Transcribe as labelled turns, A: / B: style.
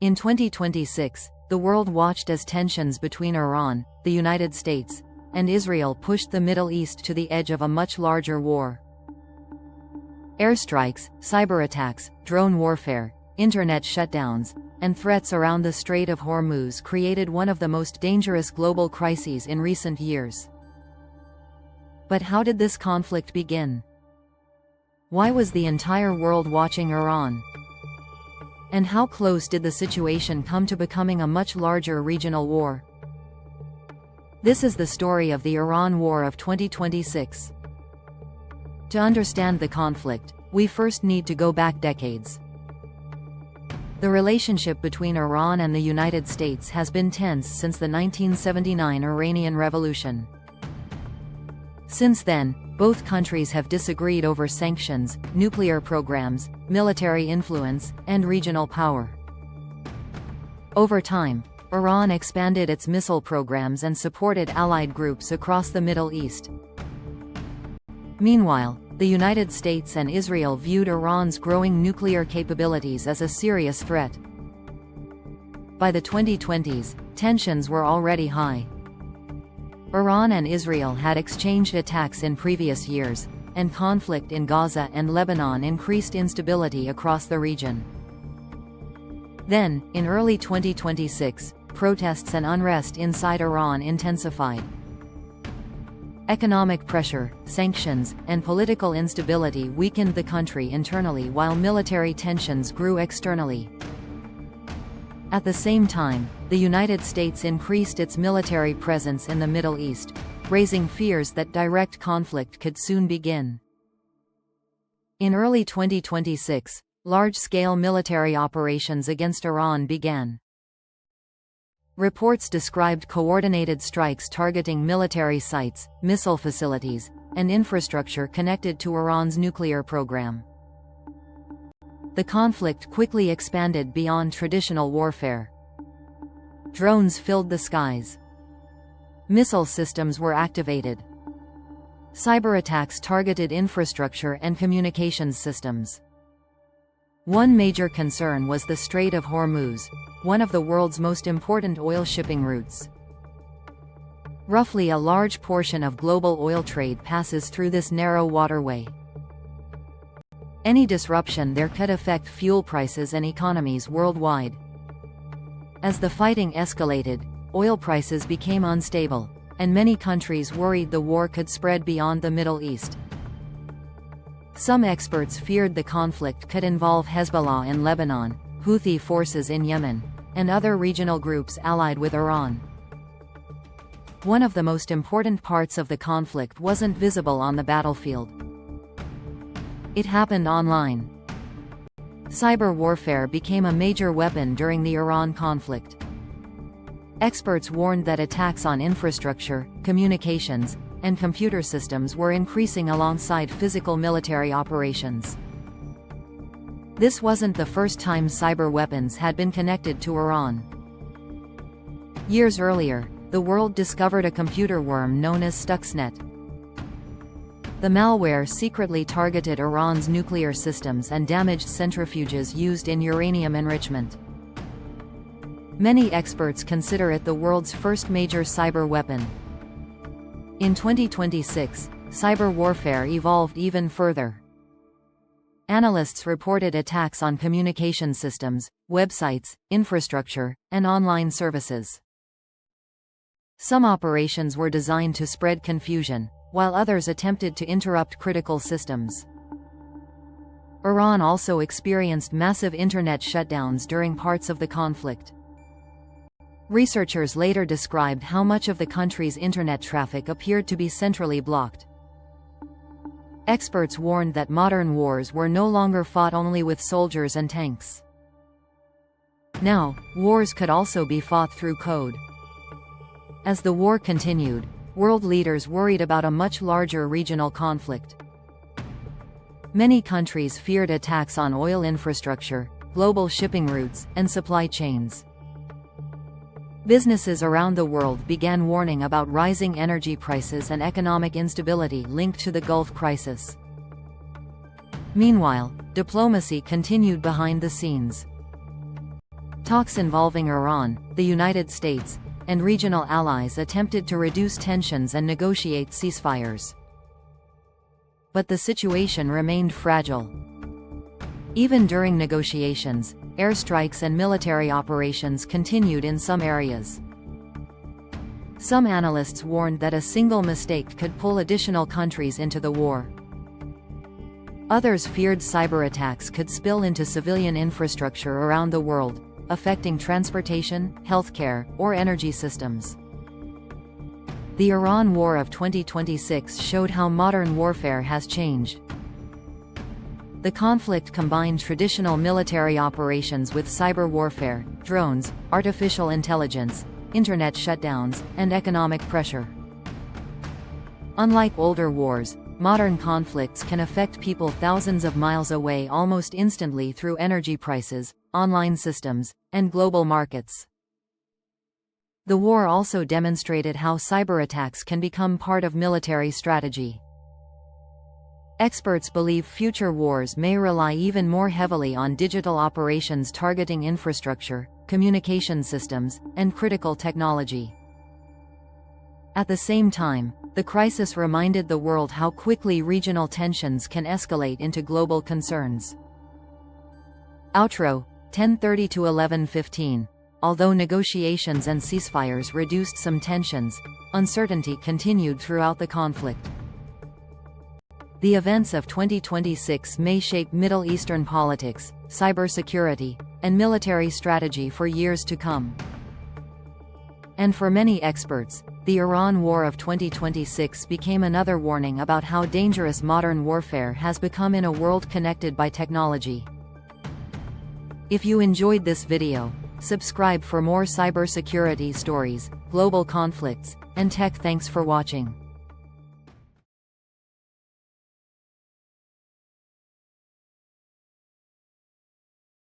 A: In 2026, the world watched as tensions between Iran, the United States, and Israel pushed the Middle East to the edge of a much larger war. Airstrikes, cyberattacks, drone warfare, internet shutdowns, and threats around the Strait of Hormuz created one of the most dangerous global crises in recent years. But how did this conflict begin? Why was the entire world watching Iran? And how close did the situation come to becoming a much larger regional war? This is the story of the Iran War of 2026. To understand the conflict, we first need to go back decades. The relationship between Iran and the United States has been tense since the 1979 Iranian Revolution. Since then, both countries have disagreed over sanctions, nuclear programs, military influence, and regional power. Over time, Iran expanded its missile programs and supported allied groups across the Middle East. Meanwhile, the United States and Israel viewed Iran's growing nuclear capabilities as a serious threat. By the 2020s, tensions were already high. Iran and Israel had exchanged attacks in previous years, and conflict in Gaza and Lebanon increased instability across the region. Then, in early 2026, protests and unrest inside Iran intensified. Economic pressure, sanctions, and political instability weakened the country internally while military tensions grew externally. At the same time, the United States increased its military presence in the Middle East, raising fears that direct conflict could soon begin. In early 2026, large-scale military operations against Iran began. Reports described coordinated strikes targeting military sites, missile facilities, and infrastructure connected to Iran's nuclear program. The conflict quickly expanded beyond traditional warfare. Drones filled the skies. Missile systems were activated. Cyberattacks targeted infrastructure and communications systems. One major concern was the Strait of Hormuz, one of the world's most important oil shipping routes. Roughly a large portion of global oil trade passes through this narrow waterway. Any disruption there could affect fuel prices and economies worldwide. As the fighting escalated, oil prices became unstable, and many countries worried the war could spread beyond the Middle East. Some experts feared the conflict could involve Hezbollah in Lebanon, Houthi forces in Yemen, and other regional groups allied with Iran. One of the most important parts of the conflict wasn't visible on the battlefield. It happened online. Cyber warfare became a major weapon during the Iran conflict. Experts warned that attacks on infrastructure, communications, and computer systems were increasing alongside physical military operations. This wasn't the first time cyber weapons had been connected to Iran. Years earlier, the world discovered a computer worm known as Stuxnet. The malware secretly targeted Iran's nuclear systems and damaged centrifuges used in uranium enrichment. Many experts consider it the world's first major cyber weapon. In 2026, cyber warfare evolved even further. Analysts reported attacks on communication systems, websites, infrastructure, and online services. Some operations were designed to spread confusion, while others attempted to interrupt critical systems. Iran also experienced massive internet shutdowns during parts of the conflict. Researchers later described how much of the country's internet traffic appeared to be centrally blocked. Experts warned that modern wars were no longer fought only with soldiers and tanks. Now, wars could also be fought through code. As the war continued, world leaders worried about a much larger regional conflict. Many countries feared attacks on oil infrastructure, global shipping routes, and supply chains. Businesses around the world began warning about rising energy prices and economic instability linked to the Gulf crisis. Meanwhile, diplomacy continued behind the scenes. Talks involving Iran, the United States, and regional allies attempted to reduce tensions and negotiate ceasefires. But the situation remained fragile. Even during negotiations, airstrikes and military operations continued in some areas. Some analysts warned that a single mistake could pull additional countries into the war. Others feared cyberattacks could spill into civilian infrastructure around the world, affecting transportation, healthcare, or energy systems. The Iran War of 2026 showed how modern warfare has changed. The conflict combined traditional military operations with cyber warfare, drones, artificial intelligence, internet shutdowns, and economic pressure. Unlike older wars, modern conflicts can affect people thousands of miles away almost instantly through energy prices, online systems, and global markets. The war also demonstrated how cyberattacks can become part of military strategy. Experts believe future wars may rely even more heavily on digital operations targeting infrastructure, communication systems, and critical technology. At the same time, the crisis reminded the world how quickly regional tensions can escalate into global concerns. Outro, 10:30 to 11:15. Although negotiations and ceasefires reduced some tensions, uncertainty continued throughout the conflict. The events of 2026 may shape Middle Eastern politics, cybersecurity, and military strategy for years to come. And for many experts, the Iran War of 2026 became another warning about how dangerous modern warfare has become in a world connected by technology. If you enjoyed this video, subscribe for more cybersecurity stories, global conflicts, and tech. Thanks for watching.